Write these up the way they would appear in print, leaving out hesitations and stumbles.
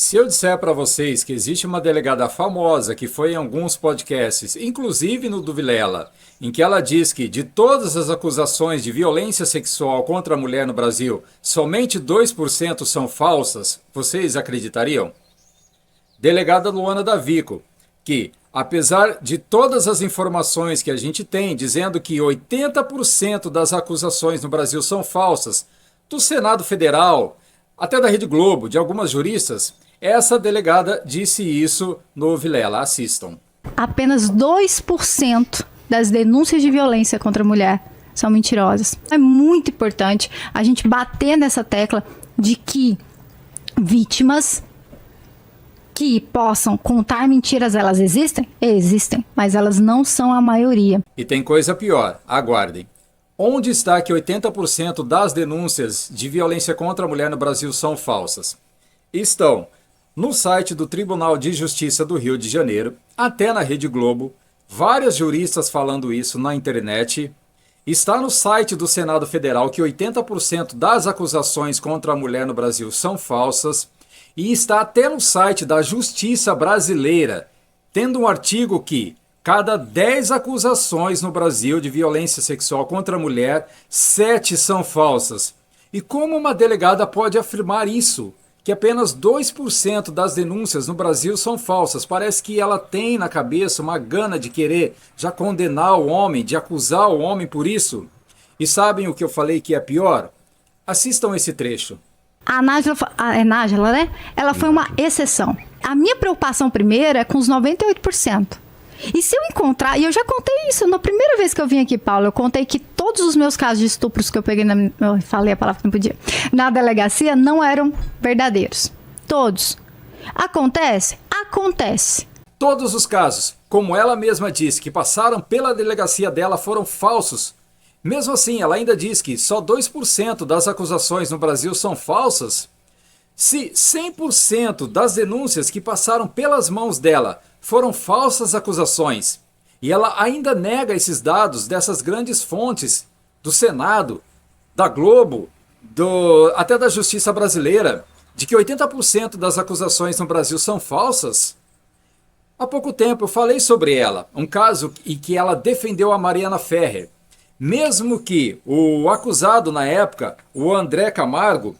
Se eu disser para vocês que existe uma delegada famosa que foi em alguns podcasts, inclusive no do Vilela, em que ela diz que de todas as acusações de violência sexual contra a mulher no Brasil, somente 2% são falsas, vocês acreditariam? Delegada Luana Davico, que apesar de todas as informações que a gente tem dizendo que 80% das acusações no Brasil são falsas, do Senado Federal, até da Rede Globo, de algumas juristas, essa delegada disse isso no Vilela. Assistam. Apenas 2% das denúncias de violência contra a mulher são mentirosas. É muito importante a gente bater nessa tecla de que vítimas que possam contar mentiras, elas existem? Existem, mas elas não são a maioria. E tem coisa pior, aguardem. Onde está que 80% das denúncias de violência contra a mulher no Brasil são falsas? Estão no site do Tribunal de Justiça do Rio de Janeiro, até na Rede Globo, várias juristas falando isso na internet. Está no site do Senado Federal que 80% das acusações contra a mulher no Brasil são falsas. E está até no site da Justiça Brasileira, tendo um artigo que cada 10 acusações no Brasil de violência sexual contra a mulher, 7 são falsas. E como uma delegada pode afirmar isso? Que apenas 2% das denúncias no Brasil são falsas. Parece que ela tem na cabeça uma gana de querer já condenar o homem, de acusar o homem por isso. E sabem o que eu falei que é pior? Assistam esse trecho. A Nájila, né? Ela foi uma exceção. A minha preocupação primeira é com os 98%. E se eu encontrar, e eu já contei isso na primeira vez que eu vim aqui, Paulo, eu contei que todos os meus casos de estupros que eu peguei eu falei a palavra que não podia, na delegacia não eram verdadeiros. Todos. Acontece? Acontece. Todos os casos, como ela mesma disse, que passaram pela delegacia dela foram falsos. Mesmo assim, ela ainda diz que só 2% das acusações no Brasil são falsas. Se 100% das denúncias que passaram pelas mãos dela foram falsas acusações, e ela ainda nega esses dados dessas grandes fontes do Senado, da Globo, até da Justiça Brasileira, de que 80% das acusações no Brasil são falsas. Há pouco tempo eu falei sobre ela, um caso em que ela defendeu a Mariana Ferrer. Mesmo que o acusado na época, o André Camargo,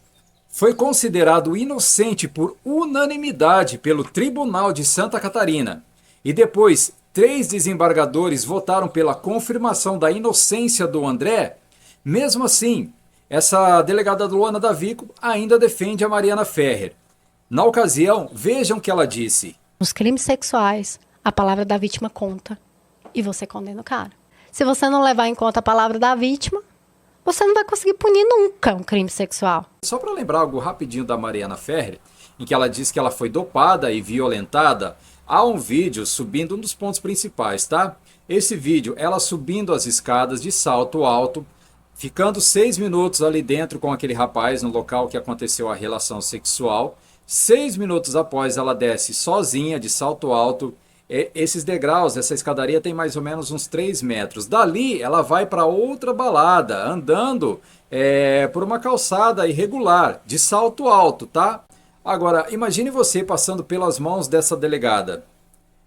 foi considerado inocente por unanimidade pelo Tribunal de Santa Catarina. E depois, 3 desembargadores votaram pela confirmação da inocência do André. Mesmo assim, essa delegada Luana Davico ainda defende a Mariana Ferrer. Na ocasião, vejam o que ela disse. Nos crimes sexuais, a palavra da vítima conta. E você condena o cara. Se você não levar em conta a palavra da vítima, você não vai conseguir punir nunca um crime sexual. Só para lembrar algo rapidinho da Mariana Ferrer, em que ela diz que ela foi dopada e violentada, há um vídeo subindo um dos pontos principais, tá? Esse vídeo, ela subindo as escadas de salto alto, ficando 6 minutos ali dentro com aquele rapaz no local que aconteceu a relação sexual. 6 minutos após ela desce sozinha de salto alto. Esses degraus, essa escadaria tem mais ou menos uns 3 metros. Dali ela vai para outra balada, andando por uma calçada irregular, de salto alto, tá? Agora, imagine você passando pelas mãos dessa delegada.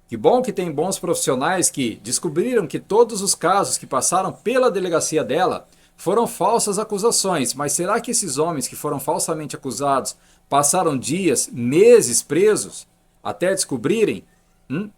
Que bom que tem bons profissionais que descobriram que todos os casos que passaram pela delegacia dela foram falsas acusações. Mas será que esses homens que foram falsamente acusados passaram dias, meses presos até descobrirem?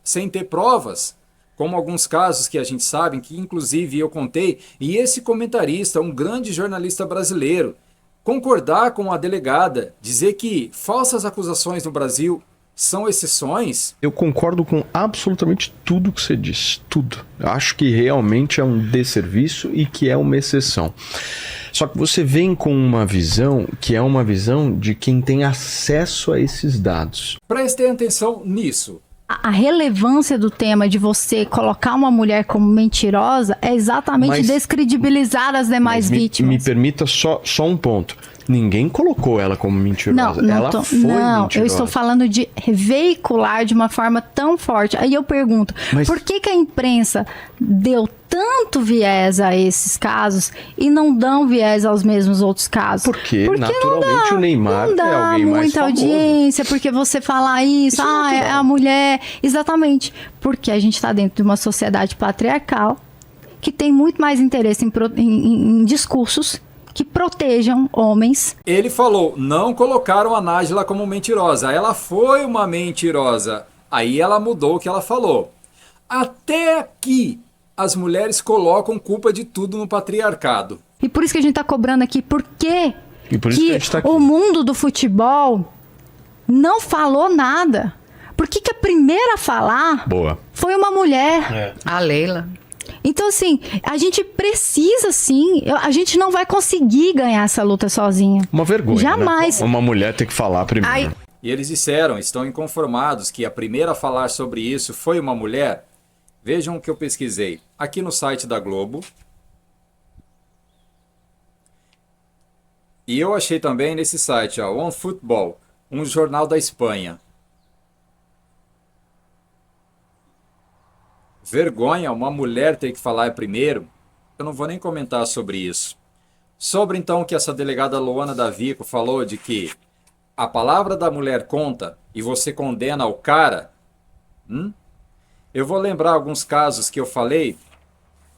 Sem ter provas, como alguns casos que a gente sabe, que inclusive eu contei, e esse comentarista, um grande jornalista brasileiro, concordar com a delegada, dizer que falsas acusações no Brasil são exceções? Eu concordo com absolutamente tudo que você disse, tudo. Eu acho que realmente é um desserviço e que é uma exceção. Só que você vem com uma visão que é uma visão de quem tem acesso a esses dados. Prestem atenção nisso. A relevância do tema de você colocar uma mulher como mentirosa é exatamente descredibilizar as demais vítimas. Me permita só um ponto. Ninguém colocou ela como mentirosa. Ela foi não, mentirosa. eu estou falando de veicular de uma forma tão forte. Aí eu pergunto, por que a imprensa deu tanto viés a esses casos e não dão viés aos mesmos outros casos? Porque naturalmente o Neymar não dá é alguém mais muita famoso. audiência, porque você fala isso, é a mulher. Exatamente, porque a gente está dentro de uma sociedade patriarcal que tem muito mais interesse em discursos que protejam homens. Ele falou, não colocaram a Nájila como mentirosa. Ela foi uma mentirosa. Aí ela mudou o que ela falou. Até aqui, as mulheres colocam culpa de tudo no patriarcado. E por isso que a gente está cobrando aqui, por quê? E por isso que a gente tá aqui. O mundo do futebol não falou nada. Por que a primeira a falar foi uma mulher? A Leila. Então, assim, a gente precisa, sim. A gente não vai conseguir ganhar essa luta sozinha. Uma vergonha, Jamais. Né? Uma mulher ter que falar primeiro. E eles disseram, estão inconformados que a primeira a falar sobre isso foi uma mulher. Vejam o que eu pesquisei. Aqui no site da Globo. E eu achei também nesse site, OneFootball, um jornal da Espanha. Vergonha, uma mulher ter que falar primeiro. Eu não vou nem comentar sobre isso. Sobre então o que essa delegada Luana Davico falou de que a palavra da mulher conta e você condena o cara. Eu vou lembrar alguns casos que eu falei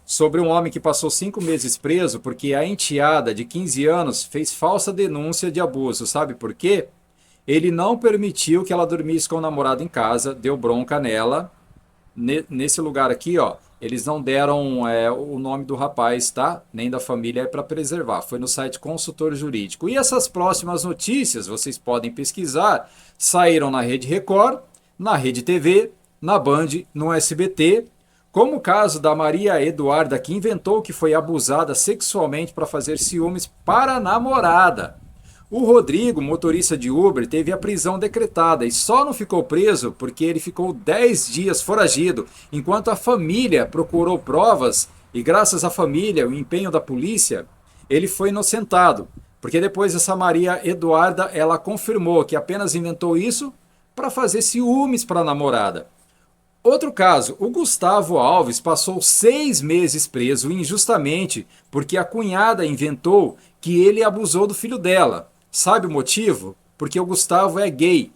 sobre um homem que passou 5 meses preso porque a enteada de 15 anos fez falsa denúncia de abuso. Sabe por quê? Ele não permitiu que ela dormisse com o namorado em casa, deu bronca nela. Nesse lugar aqui, eles não deram o nome do rapaz, tá? Nem da família, para preservar. Foi no site Consultor Jurídico. E essas próximas notícias, vocês podem pesquisar, saíram na Rede Record, na Rede TV, na Band, no SBT, como o caso da Maria Eduarda, que inventou que foi abusada sexualmente para fazer ciúmes para a namorada. O Rodrigo, motorista de Uber, teve a prisão decretada e só não ficou preso porque ele ficou 10 dias foragido, enquanto a família procurou provas e graças à família, o empenho da polícia, ele foi inocentado. Porque depois essa Maria Eduarda, ela confirmou que apenas inventou isso para fazer ciúmes para a namorada. Outro caso, o Gustavo Alves passou 6 meses preso injustamente porque a cunhada inventou que ele abusou do filho dela. Sabe o motivo? Porque o Gustavo é gay.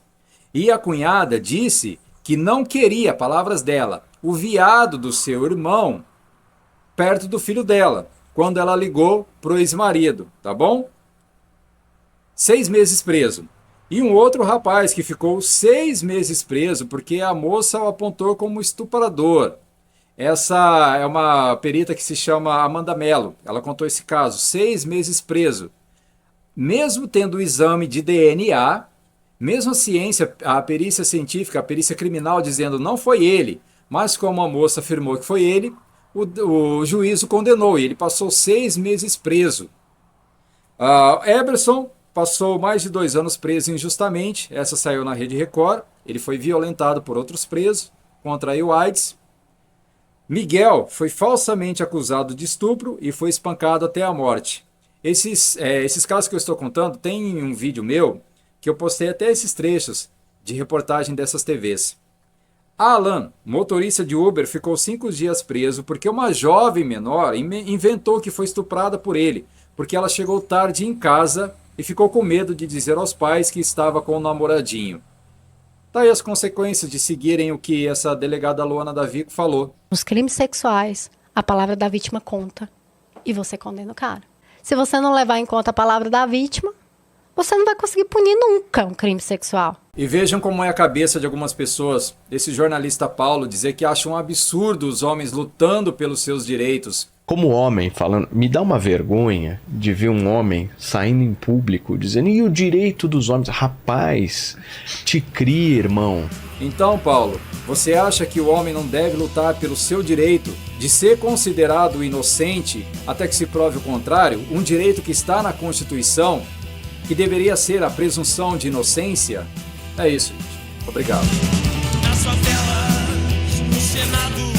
E a cunhada disse que não queria, palavras dela, o viado do seu irmão perto do filho dela, quando ela ligou pro ex-marido, tá bom? 6 meses preso. E um outro rapaz que ficou 6 meses preso porque a moça o apontou como estuprador. Essa é uma perita que se chama Amanda Mello. Ela contou esse caso, 6 meses preso. Mesmo tendo o exame de DNA, mesmo a ciência, a perícia científica, a perícia criminal dizendo não foi ele, mas como a moça afirmou que foi ele, o juiz o condenou e ele passou 6 meses preso. Eberson passou mais de 2 anos preso injustamente, essa saiu na Rede Record, ele foi violentado por outros presos, contraiu AIDS. Miguel foi falsamente acusado de estupro e foi espancado até a morte. Esses casos que eu estou contando, tem um vídeo meu que eu postei até esses trechos de reportagem dessas TVs. Alan, motorista de Uber, ficou 5 dias preso porque uma jovem menor inventou que foi estuprada por ele, porque ela chegou tarde em casa e ficou com medo de dizer aos pais que estava com o namoradinho. Tá aí as consequências de seguirem o que essa delegada Luana Davico falou. Nos crimes sexuais, a palavra da vítima conta e você condena o cara. Se você não levar em conta a palavra da vítima, você não vai conseguir punir nunca um crime sexual. E vejam como é a cabeça de algumas pessoas. Esse jornalista Paulo dizer que acha um absurdo os homens lutando pelos seus direitos. Como homem, falando, me dá uma vergonha de ver um homem saindo em público dizendo, e o direito dos homens? Rapaz, te cria, irmão. Então, Paulo, você acha que o homem não deve lutar pelo seu direito de ser considerado inocente até que se prove o contrário? Um direito que está na Constituição, que deveria ser a presunção de inocência? É isso, gente. Obrigado. Nas favelas, no Senado.